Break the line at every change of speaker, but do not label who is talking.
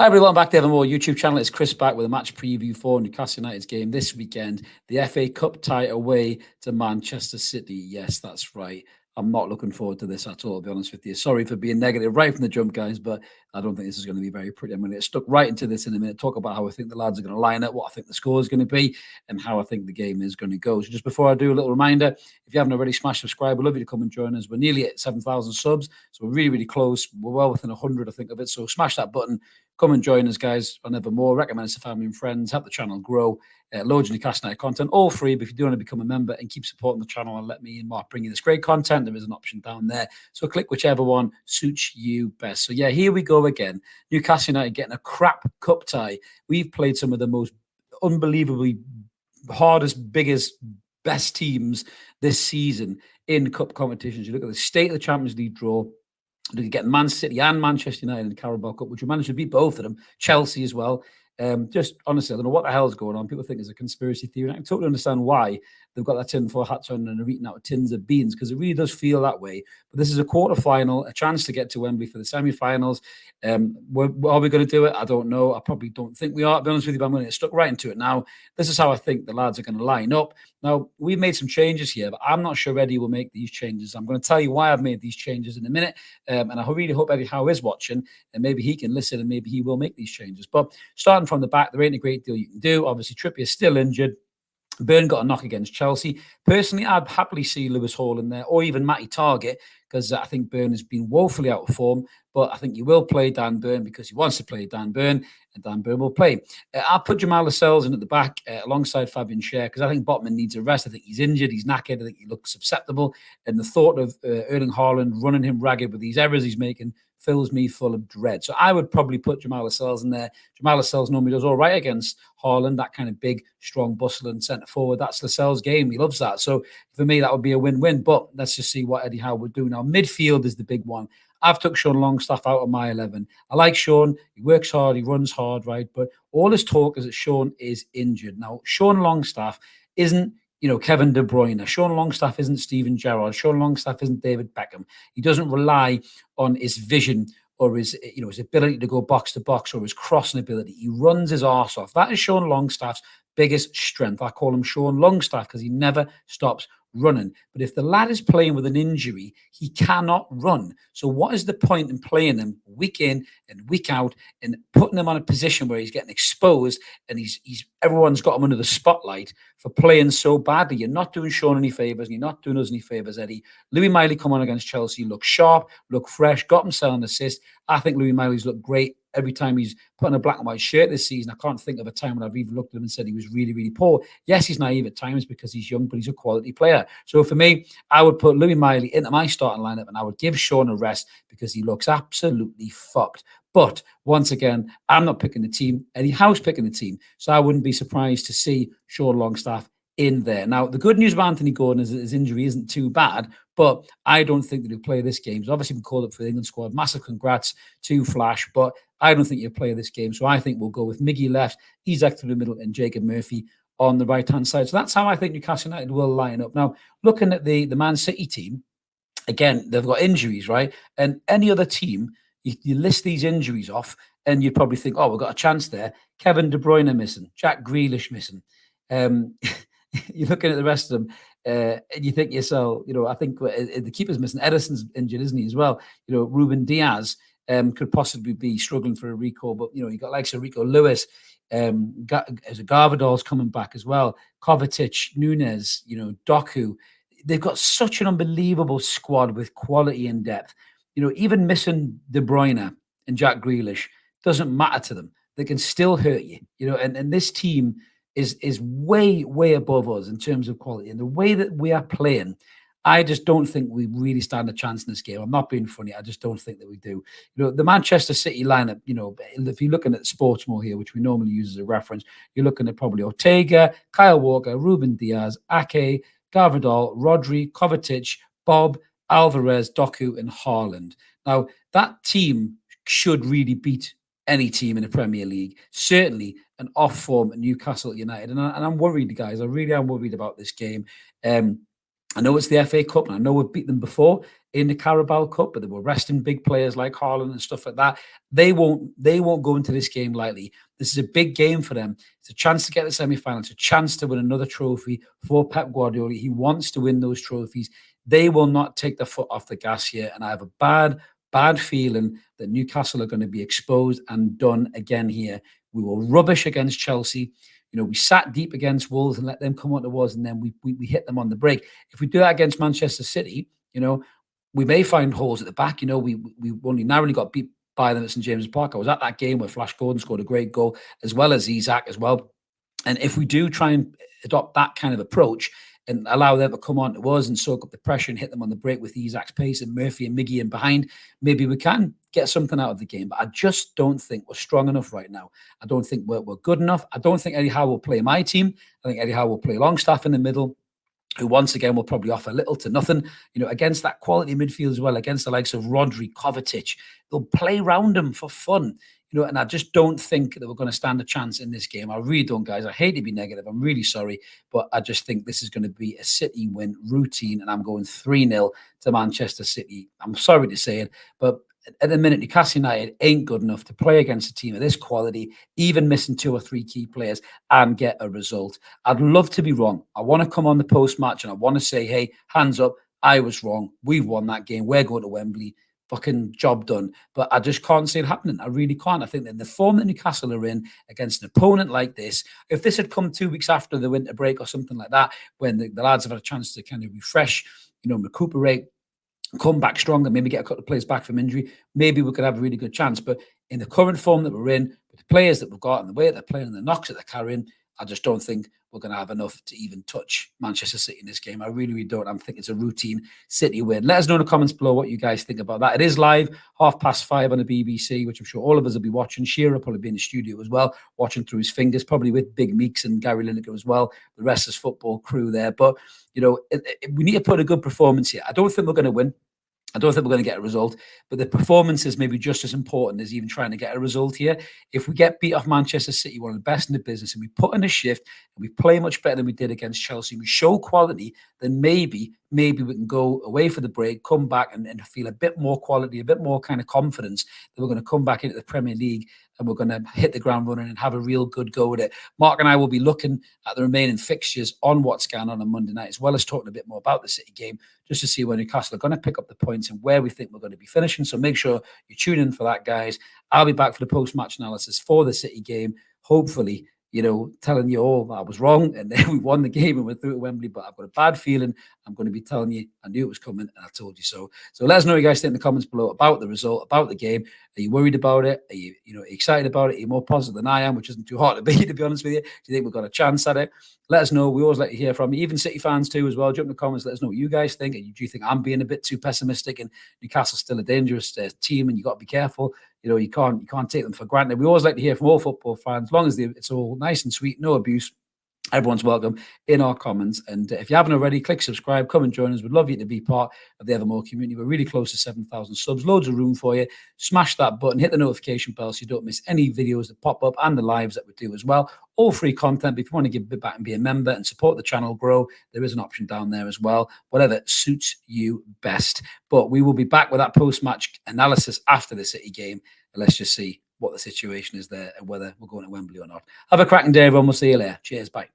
everyone, welcome back to the Evermore YouTube channel. It's Chris back with a match preview for Newcastle United's game this weekend. The FA Cup tie away to Manchester City. Yes, that's right. I'm not looking forward to this at all, to be honest with you. Sorry for being negative right from the jump, guys, but I don't think this is going to be very pretty. I'm going to get stuck right into this in a minute, talk about how I think the lads are going to line up, what I think the score is going to be, and how I think the game is going to go. So just before I do, a little reminder, if you haven't already, smash subscribe. We'd love you to come and join us. We're nearly at 7,000 subs, so we're really, really close. We're well within 100, I think, of it. So smash that button. Come and join us, guys, on Evermore. Recommend us to family and friends. Help the channel grow. Loads of Newcastle United content, all free. But if you do want to become a member and keep supporting the channel and let me and Mark bring you this great content, there is an option down there. So click whichever one suits you best. So yeah, here we go again. Newcastle United getting a crap cup tie. We've played some of the most unbelievably hardest, biggest, best teams this season in cup competitions. You look at the state of the Champions League draw. Look at getting Man City and Manchester United in the Carabao Cup, which we managed to beat both of them. Chelsea as well. Just honestly, I don't know what the hell is going on. People think it's a conspiracy theory. I can totally understand why they've got that tin for hats on and are eating out of tins of beans, because it really does feel that way. But this is a quarter-final, a chance to get to Wembley for the semi-finals. Are we going to do it? I don't know. I probably don't think we are, to be honest with you, but I'm going to get stuck right into it now. This is how I think the lads are going to line up. Now, we've made some changes here, but I'm not sure Eddie will make these changes. I'm going to tell you why I've made these changes in a minute. And I really hope Eddie Howe is watching, and maybe he can listen and maybe he will make these changes. But starting from the back, there ain't a great deal you can do. Obviously, Trippier's still injured. Burn got a knock against Chelsea. Personally, I'd happily see Lewis Hall in there, or even Matty Targett, because I think Burn has been woefully out of form. But I think you will play Dan Burn because he wants to play Dan Burn, and Dan Burn will play. I'll put Jamal Lascelles in at the back alongside Fabian Schär, because I think Botman needs a rest. I think he's injured, he's knackered, I think he looks susceptible. And the thought of Erling Haaland running him ragged with these errors he's making fills me full of dread. So I would probably put Jamal Lascelles in there. Jamal Lascelles normally does all right against Haaland, that kind of big, strong, bustling centre forward. That's Lascelles' game. He loves that. So for me, that would be a win-win. But let's just see what Eddie Howe would do. Now, midfield is the big one. I've took Sean Longstaff out of my 11. I like Sean. He works hard. He runs hard, right? But all his talk is that Sean is injured. Now, Sean Longstaff isn't Kevin De Bruyne. Sean Longstaff isn't Steven Gerrard. Sean Longstaff isn't David Beckham. He doesn't rely on his vision or his ability to go box to box or his crossing ability. He runs his arse off. That is Sean Longstaff's biggest strength. I call him Sean Longstaff because he never stops running. But if the lad is playing with an injury, he cannot run. So what is the point in playing him week in and week out and putting him on a position where he's getting exposed and everyone's got him under the spotlight for playing so badly? You're not doing Sean any favours and you're not doing us any favours, Eddie. Louis Miley come on against Chelsea, look sharp, look fresh, got himself an assist. I think Louis Miley's looked great every time he's put on a black and white shirt this season. I can't think of a time when I've even looked at him and said he was really, really poor. Yes, he's naive at times because he's young, but he's a quality player. So for me, I would put Louis Miley into my starting lineup and I would give Sean a rest because he looks absolutely fucked. But once again, I'm not picking the team. Eddie Howe's picking the team. So I wouldn't be surprised to see Sean Longstaff in there. Now, the good news about Anthony Gordon is that his injury isn't too bad, but I don't think that he'll play this game. He's obviously been called up for the England squad. Massive congrats to Flash, but I don't think he'll play this game. So I think we'll go with Miggy left, Isak through the middle, and Jacob Murphy on the right-hand side. So that's how I think Newcastle United will line up. Now, looking at the Man City team, again, they've got injuries, right? And any other team, you list these injuries off, and you'd probably think, oh, we've got a chance there. Kevin De Bruyne missing, Jack Grealish missing. You're looking at the rest of them, and you think to yourself, I think the keeper's missing. Ederson's injured, isn't he, as well? Ruben Diaz could possibly be struggling for a recall, but, you got likes of Rico Lewis. Garvadol's coming back as well. Kovacic, Nunes, Doku. They've got such an unbelievable squad with quality and depth. Even missing De Bruyne and Jack Grealish doesn't matter to them. They can still hurt you, and this team is way, way above us in terms of quality. And the way that we are playing, I just don't think we really stand a chance in this game. I'm not being funny. I just don't think that we do. The Manchester City lineup, if you're looking at Sportsmore here, which we normally use as a reference, you're looking at probably Ortega, Kyle Walker, Ruben Diaz, Ake, Garvadol, Rodri, Kovacic, Bob, Alvarez, Doku, and Haaland. Now, that team should really beat any team in the Premier League, certainly an off-form Newcastle United. And I'm worried, guys. I really am worried about this game. I know it's the FA Cup, and I know we've beat them before in the Carabao Cup, but they were resting big players like Haaland and stuff like that. They won't go into this game lightly. This is a big game for them. It's a chance to get the semi-final. It's a chance to win another trophy for Pep Guardiola. He wants to win those trophies. They will not take the foot off the gas here, and I have a bad feeling that Newcastle are going to be exposed and done again here. We were rubbish against Chelsea. We sat deep against Wolves and let them come on to us, and then we hit them on the break. If we do that against Manchester City, we may find holes at the back. We only narrowly got beat by them at St James's Park. I was at that game where Flash Gordon scored a great goal, as well as Isak as well. And if we do try and adopt that kind of approach and allow them to come on to us and soak up the pressure and hit them on the break with Isak's pace and Murphy and Miggy in behind, maybe we can get something out of the game. But I just don't think we're strong enough right now. I don't think we're good enough. I don't think Eddie Howe will play my team. I think Eddie Howe will play Longstaff in the middle, who once again will probably offer little to nothing, against that quality midfield as well, against the likes of Rodri, Kovacic. They'll play round them for fun, and I just don't think that we're going to stand a chance in this game. I really don't, guys. I hate to be negative. I'm really sorry, but I just think this is going to be a City win routine, and I'm going 3-0 to Manchester City. I'm sorry to say it, but at the minute, Newcastle United ain't good enough to play against a team of this quality, even missing 2 or 3 key players, and get a result. I'd love to be wrong. I want to come on the post-match and I want to say, hey, hands up, I was wrong. We've won that game. We're going to Wembley. Fucking job done. But I just can't see it happening. I really can't. I think that the form that Newcastle are in against an opponent like this, if this had come 2 weeks after the winter break or something like that, when the lads have had a chance to kind of refresh, recuperate, come back stronger, maybe get a couple of players back from injury, maybe we could have a really good chance. But in the current form that we're in, with the players that we've got and the way that they're playing and the knocks that they're carrying, I just don't think we're going to have enough to even touch Manchester City in this game. I really, really don't. I think it's a routine City win. Let us know in the comments below what you guys think about that. It is live, 5:30 on the BBC, which I'm sure all of us will be watching. Shearer will probably be in the studio as well, watching through his fingers, probably with Big Meeks and Gary Lineker as well, the rest of his football crew there. But, we need to put a good performance here. I don't think we're going to win. I don't think we're going to get a result, but the performance is maybe just as important as even trying to get a result here. If we get beat off Manchester City, one of the best in the business, and we put in a shift and we play much better than we did against Chelsea, we show quality, then maybe we can go away for the break, come back and feel a bit more quality, a bit more kind of confidence that we're going to come back into the Premier League and we're going to hit the ground running and have a real good go at it. Mark and I will be looking at the remaining fixtures on what's going on Monday night, as well as talking a bit more about the City game, just to see where Newcastle are going to pick up the points and where we think we're going to be finishing. So make sure you tune in for that, guys. I'll be back for the post-match analysis for the City game, hopefully, telling you all that I was wrong and then we won the game and went through to Wembley. But I've got a bad feeling I'm going to be telling you I knew it was coming and I told you so. So let us know what you guys think in the comments below about the result, about the game. Are you worried about it? Are you, excited about it? Are you more positive than I am, which isn't too hard to be honest with you? Do you think we've got a chance at it? Let us know. We always like to hear from you, even City fans too as well. Jump in the comments. Let us know what you guys think. And do you think I'm being a bit too pessimistic and Newcastle's still a dangerous team and you got to be careful? You can't take them for granted. We always like to hear from all football fans, as long as it's all nice and sweet, no abuse. Everyone's welcome in our comments. And if you haven't already, click subscribe, come and join us. We'd love you to be part of the Evermore community. We're really close to 7,000 subs, loads of room for you. Smash that button, hit the notification bell so you don't miss any videos that pop up and the lives that we do as well. All free content. But if you want to give a bit back and be a member and support the channel grow, there is an option down there as well. Whatever suits you best. But we will be back with that post-match analysis after the City game. And let's just see what the situation is there and whether we're going to Wembley or not. Have a cracking day, everyone. We'll see you later. Cheers. Bye.